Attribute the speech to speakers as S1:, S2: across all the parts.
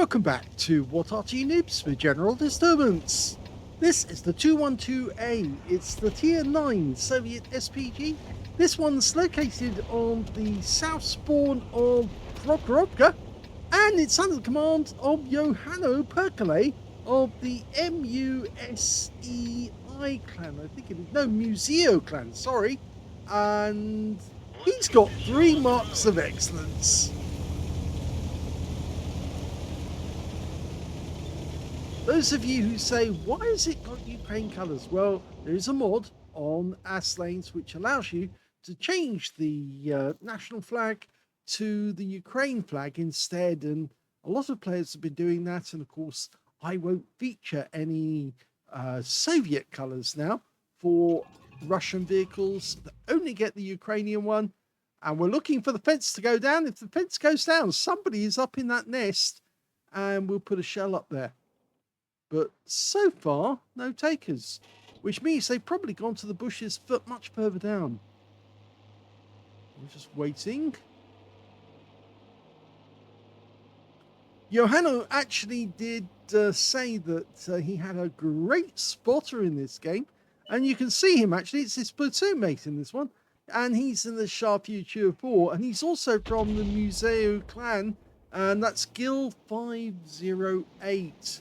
S1: Welcome back to What Arty Noobs for General Disturbance. This is the 212A. It's the Tier 9 Soviet SPG. This one's located on the south spawn of Prokhorovka, and it's under the command of johanonperkele of the MUSEI clan. I think it is, no, MUSEO clan, sorry. And he's got 3 marks of excellence. Those of you who say, why has it got Ukraine colours? Well, there is a mod on Aslains which allows you to change the national flag to the Ukraine flag instead. And a lot of players have been doing that. And of course, I won't feature any Soviet colours now for Russian vehicles that only get the Ukrainian one. And we're looking for the fence to go down. If the fence goes down, somebody is up in that nest and we'll put a shell up there. But so far, no takers, which means they've probably gone to the bushes much further down. We're just waiting. Johanno actually did say that he had a great spotter in this game. And you can see him actually, it's his platoon mate in this one. And he's in the Shure MV7X, and he's also from the MUSEO clan, and that's Gil 508.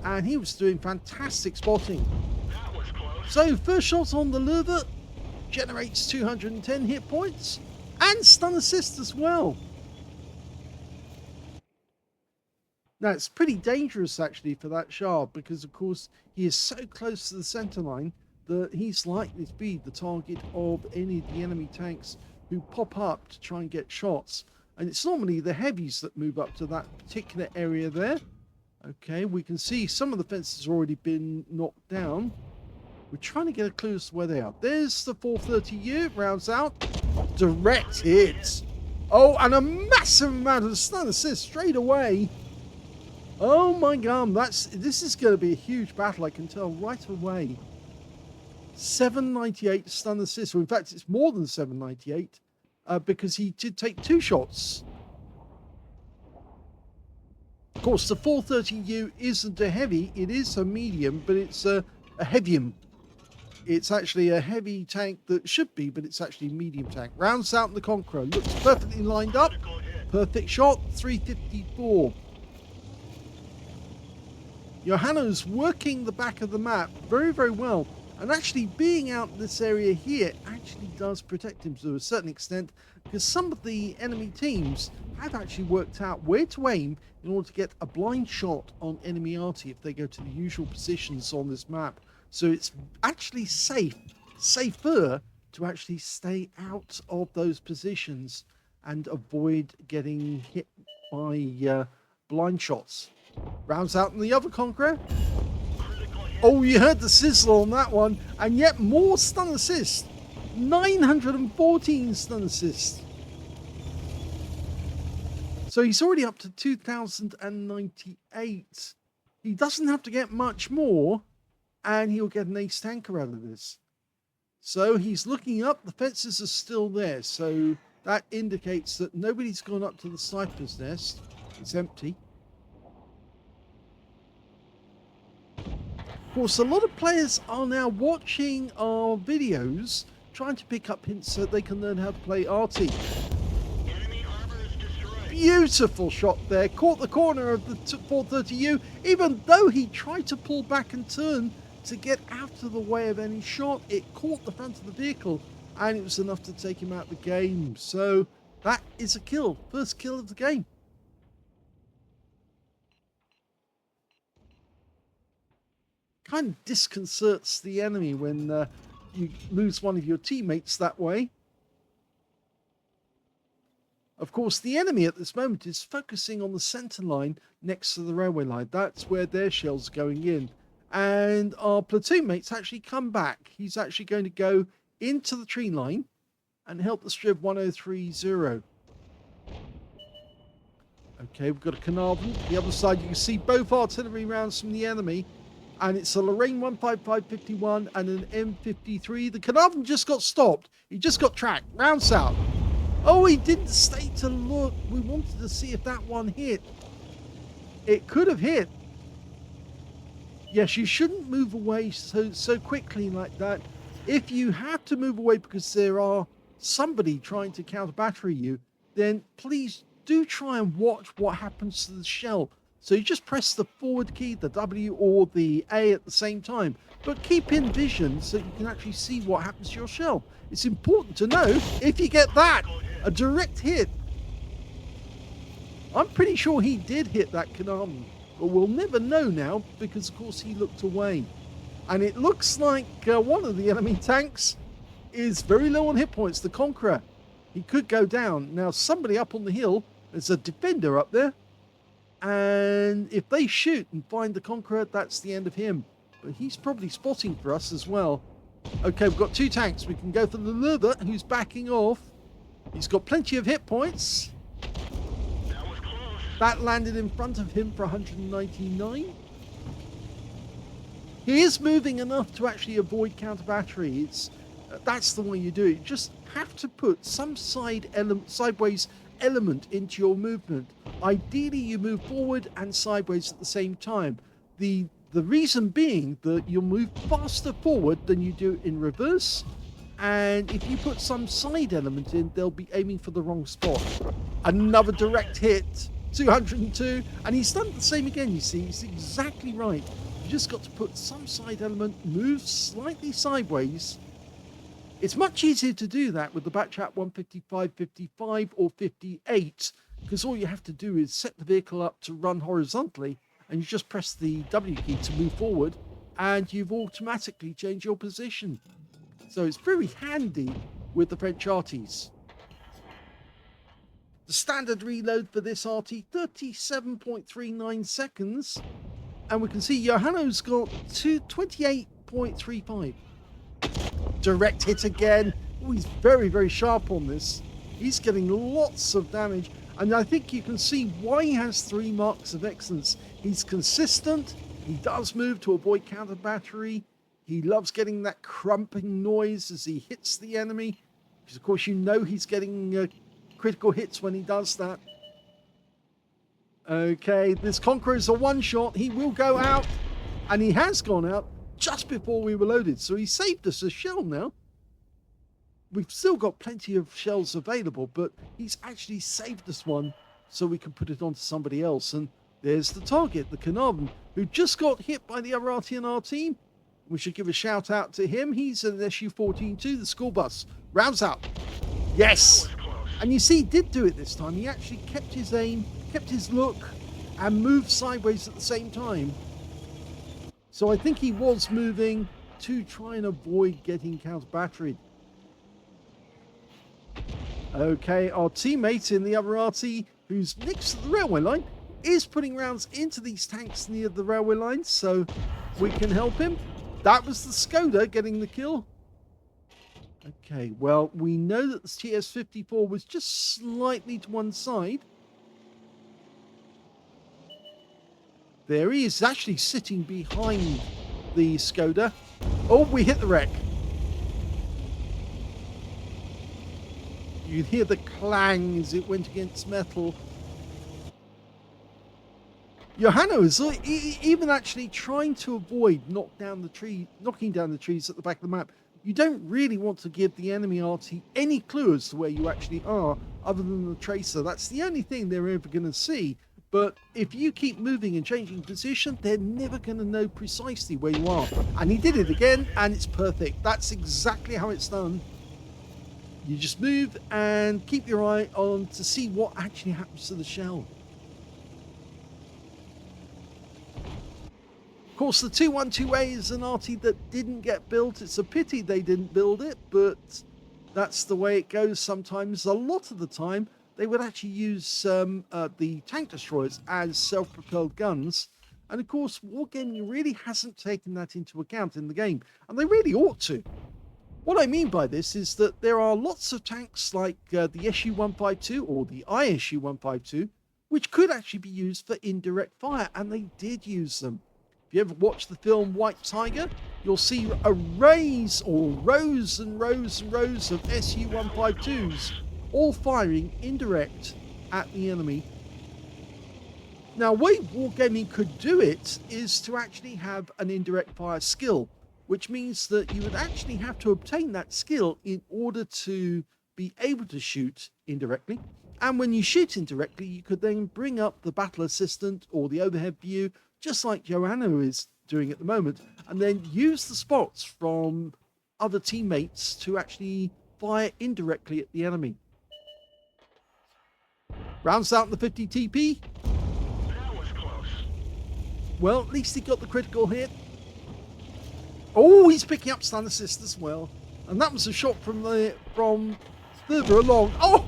S1: And he was doing fantastic spotting.
S2: That was close.
S1: So first shot on the lever generates 210 hit points and stun assist as well. Now it's pretty dangerous actually for that Shure, because of course he is so close to the center line that he's likely to be the target of any of the enemy tanks who pop up to try and get shots. And it's normally the heavies that move up to that particular area there. Okay, we can see some of the fences have already been knocked down. We're trying to get a clue as to where they are. There's the 430U, rounds out. Direct hit. Oh, and a massive amount of stun assist straight away. Oh my god, this is going to be a huge battle, I can tell right away. 798 stun assist. Well, in fact, it's more than 798 because he did take 2 shots. Of course, the 430U isn't a heavy, it is a medium, but it's a heavium. It's actually a heavy tank that should be, but it's actually a medium tank. Rounds out in the Conqueror, looks perfectly lined up. Perfect shot, 354. Johanno's working the back of the map very, very well. And actually being out in this area here actually does protect him to a certain extent, because some of the enemy teams have actually worked out where to aim in order to get a blind shot on enemy Arty if they go to the usual positions on this map. So it's actually safer to actually stay out of those positions and avoid getting hit by blind shots. Rounds out in the other Conqueror. Oh, you heard the sizzle on that one, and yet more stun assist. 914 stun assist. So he's already up to 2098. He doesn't have to get much more, and he'll get an ace tanker out of this. So he's looking up, the fences are still there, so that indicates that nobody's gone up to the sniper's nest. It's empty. Of course, a lot of players are now watching our videos, trying to pick up hints so they can learn how to play Arty.
S2: Enemy armor is destroyed.
S1: Beautiful shot there, caught the corner of the 430U, even though he tried to pull back and turn to get out of the way of any shot. It caught the front of the vehicle, and it was enough to take him out of the game. So that is a kill, first kill of the game. Kind of disconcerts the enemy when you lose one of your teammates that way. Of course, the enemy at this moment is focusing on the center line next to the railway line. That's where their shells are going in. And our platoon mates actually come back. He's actually going to go into the tree line and help the Strib 1030. Okay, we've got a Carnarvon. The other side, you can see both artillery rounds from the enemy. And it's a Lorraine 155-51 and an M53. The Carnarvon just got stopped. He just got tracked. Rounds out. Oh, he didn't stay to look. We wanted to see if that one hit. It could have hit. Yes, you shouldn't move away so quickly like that. If you have to move away because there are somebody trying to counter battery you, then please do try and watch what happens to the shell. So you just press the forward key, the W or the A at the same time, but keep in vision so you can actually see what happens to your shell. It's important to know if you get that, a direct hit. I'm pretty sure he did hit that Carnarvon, but we'll never know now because of course he looked away. And it looks like one of the enemy tanks is very low on hit points, the Conqueror. He could go down. Now somebody up on the hill, there's a defender up there, and if they shoot and find the Conqueror, that's the end of him. But he's probably spotting for us as well. Okay, we've got two tanks. We can go for the Lurber, who's backing off. He's got plenty of hit points.
S2: That was close.
S1: That landed in front of him for 199. He is moving enough to actually avoid counter battery. That's the way you do it. You just have to put some sideways element into your movement. Ideally, you move forward and sideways at the same time. The reason being that you'll move faster forward than you do in reverse. And if you put some side element in, they'll be aiming for the wrong spot. Another direct hit, 202, and he's done the same again, you see. He's exactly right. You just got to put some side element, move slightly sideways. It's much easier to do that with the Batchat 155, 55 or 58, because all you have to do is set the vehicle up to run horizontally, and you just press the W key to move forward, and you've automatically changed your position. So it's very handy with the French Artys. The standard reload for this Arty, 37.39 seconds. And we can see Johano's got 28.35. Direct hit again. Oh, he's very, very sharp on this. He's getting lots of damage. And I think you can see why he has 3 marks of excellence. He's consistent. He does move to avoid counter battery. He loves getting that crumping noise as he hits the enemy. Because, of course, you know he's getting critical hits when he does that. Okay, this Conqueror is a one-shot. He will go out. And he has gone out just before we were loaded. So he saved us a shell now. We've still got plenty of shells available, but he's actually saved us one so we can put it onto somebody else. And there's the target, the Carnarvon, who just got hit by the other Arty in our team. We should give a shout out to him. He's an SU-14 too, the school bus. Rounds out. Yes! And you see, he did do it this time. He actually kept his aim, kept his look, and moved sideways at the same time. So I think he was moving to try and avoid getting counter-batteried. Okay, our teammate in the other Arty, who's next to the railway line, is putting rounds into these tanks near the railway line, so we can help him. That was the Skoda getting the kill. Okay, well, we know that the TS-54 was just slightly to one side. There he is, actually sitting behind the Skoda. Oh, we hit the wreck. You hear the clang as it went against metal. Johano is even actually trying to avoid knocking down the trees at the back of the map. You don't really want to give the enemy Arty any clue as to where you actually are, other than the tracer. That's the only thing they're ever going to see. But if you keep moving and changing position, they're never going to know precisely where you are. And he did it again, and it's perfect. That's exactly how it's done. You just move and keep your eye on to see what actually happens to the shell. Of course, the 212A is an Arty that didn't get built. It's a pity they didn't build it, but that's the way it goes sometimes. A lot of the time, they would actually use the tank destroyers as self-propelled guns. And of course, Wargaming really hasn't taken that into account in the game, and they really ought to. What I mean by this is that there are lots of tanks like the SU-152 or the ISU-152, which could actually be used for indirect fire, and they did use them. If you ever watch the film White Tiger, you'll see arrays or rows and rows and rows of SU-152s all firing indirect at the enemy. Now, way Wargaming could do it is to actually have an indirect fire skill, which means that you would actually have to obtain that skill in order to be able to shoot indirectly. And when you shoot indirectly, you could then bring up the battle assistant or the overhead view, just like Johanno is doing at the moment, and then use the spots from other teammates to actually fire indirectly at the enemy. Rounds out the 50 TP.
S2: That was close.
S1: Well, at least he got the critical hit. Oh, he's picking up stun assist as well. And that was a shot from further along. Oh,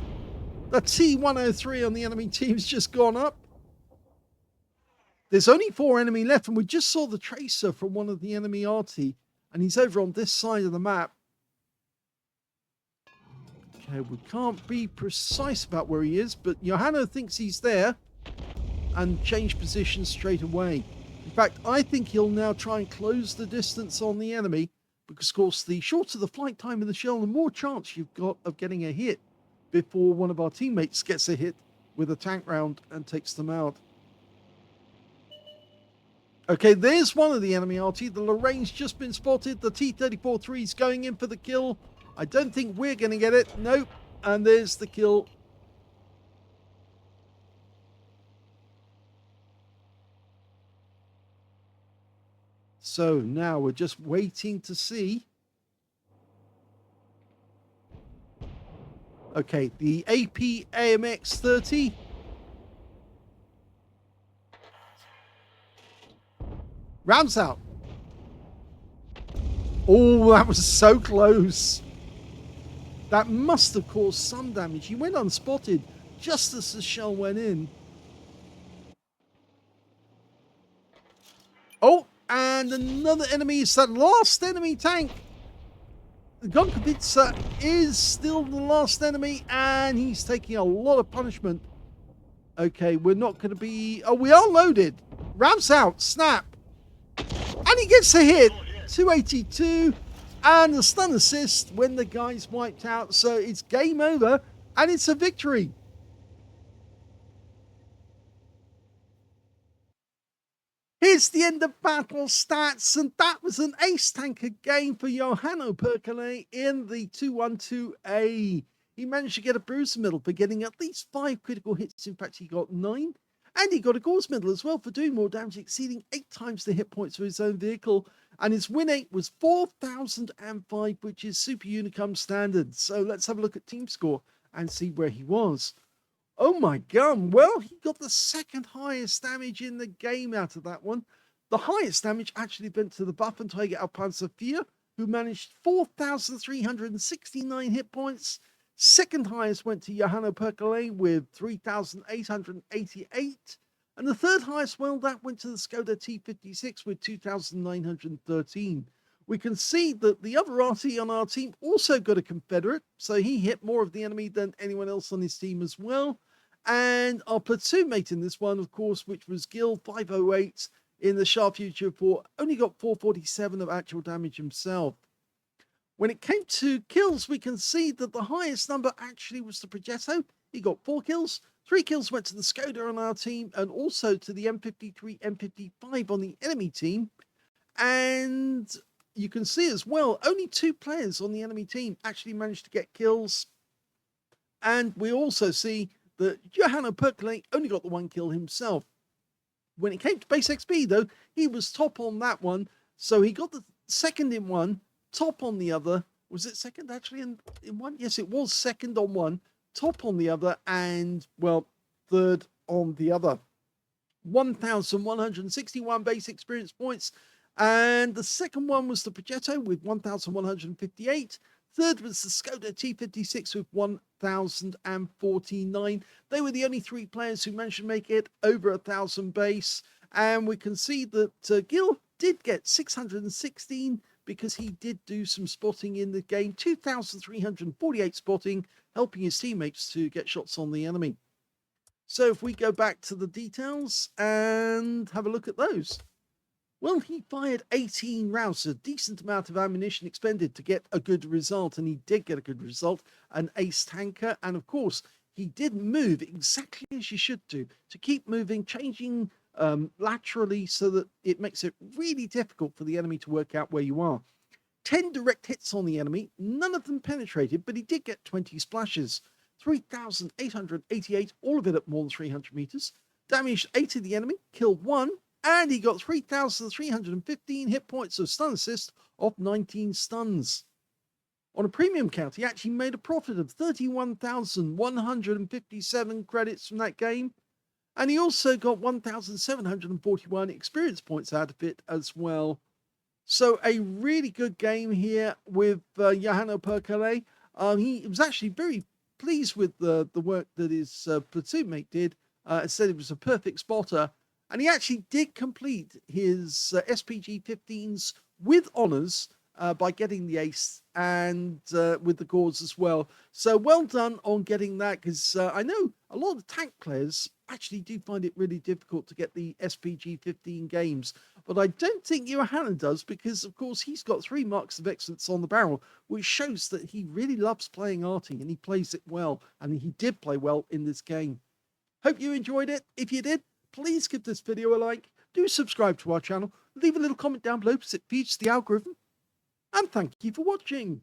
S1: the T103 on the enemy team's just gone up. There's only 4 enemy left, and we just saw the tracer from one of the enemy Arty, and he's over on this side of the map. Okay, we can't be precise about where he is, but Johanno thinks he's there and change position straight away. In fact, I think he'll now try and close the distance on the enemy, because of course the shorter the flight time of the shell, the more chance you've got of getting a hit before one of our teammates gets a hit with a tank round and takes them out. Okay, there's one of the enemy Arty. The Lorraine's just been spotted. The T-34-3 is going in for the kill. I don't think we're going to get it. Nope. And there's the kill. So now we're just waiting to see. Okay, the AP-AMX-30. Rounds out. Oh, that was so close. That must have caused some damage. He went unspotted just as the shell went in. Oh, and another enemy. It's that last enemy tank. The Gonkovitsa is still the last enemy, and he's taking a lot of punishment. Okay, we're not going to be... Oh, we are loaded. Rounds out. Snap. And he gets a hit. 282. And the stun assist when the guy's wiped out. So it's game over, and it's a victory. Here's the end of battle stats, and that was an ace tanker game for johanonperkele in the 212A. He managed to get a bruiser medal for getting at least 5 critical hits. In fact, he got 9. And he got a Gauze medal as well for doing more damage, exceeding 8 times the hit points of his own vehicle. And his win rate was 4005, which is Super Unicum standard. So let's have a look at team score and see where he was. Oh my god, well, he got the second highest damage in the game out of that one. The highest damage actually went to the Waffenträger Alpanzer 4, who managed 4,369 hit points. Second highest went to johanonperkele with 3,888. And the third highest, well, that went to the Skoda T56 with 2,913. We can see that the other Arty on our team also got a Confederate, so he hit more of the enemy than anyone else on his team as well. And our platoon mate in this one, of course, which was Gil 508 in the Sharp Future Report, only got 447 of actual damage himself. When it came to kills, we can see that the highest number actually was the Progetto. He got 4 kills. 3 kills went to the Skoda on our team, and also to the M53, M55 on the enemy team. And you can see as well, only 2 players on the enemy team actually managed to get kills. And we also see that johanonperkele only got the 1 kill himself. When it came to base XP, though, he was top on that one. So he got the second in one, top on the other. Was it second actually in one? Yes, it was second on one, top on the other, and, well, third on the other. 1,161 base experience points. And the second one was the Progetto with 1,158. Third was the Skoda T56 with 1,049. They were the only 3 players who managed to make it over 1,000 base. And we can see that Gil did get 616 because he did do some spotting in the game. 2,348 spotting, helping his teammates to get shots on the enemy. So if we go back to the details and have a look at those. Well, he fired 18 rounds, a decent amount of ammunition expended to get a good result, and he did get a good result, an ace tanker, and of course, he did move exactly as you should do, to keep moving, changing laterally so that it makes it really difficult for the enemy to work out where you are. 10 direct hits on the enemy, none of them penetrated, but he did get 20 splashes. 3,888, all of it at more than 300 meters. Damaged 8 of the enemy, killed 1, and he got 3,315 hit points of stun assist off 19 stuns. On a premium count, he actually made a profit of 31,157 credits from that game, and he also got 1,741 experience points out of it as well. So a really good game here with johanonperkele. He was actually very pleased with the work that his platoon mate did. Said it was a perfect spotter, and he actually did complete his SPG 15s with honors by getting the ace and with the gauze as well. So well done on getting that, because I know a lot of tank players actually do find it really difficult to get the SPG 15 games, but I don't think Johanan does, because of course he's got 3 marks of excellence on the barrel, which shows that he really loves playing Arty and he plays it well, and he did play well in this game. Hope you enjoyed it. If you did, please give this video a like, do subscribe to our channel, leave a little comment down below because it feeds the algorithm, and thank you for watching.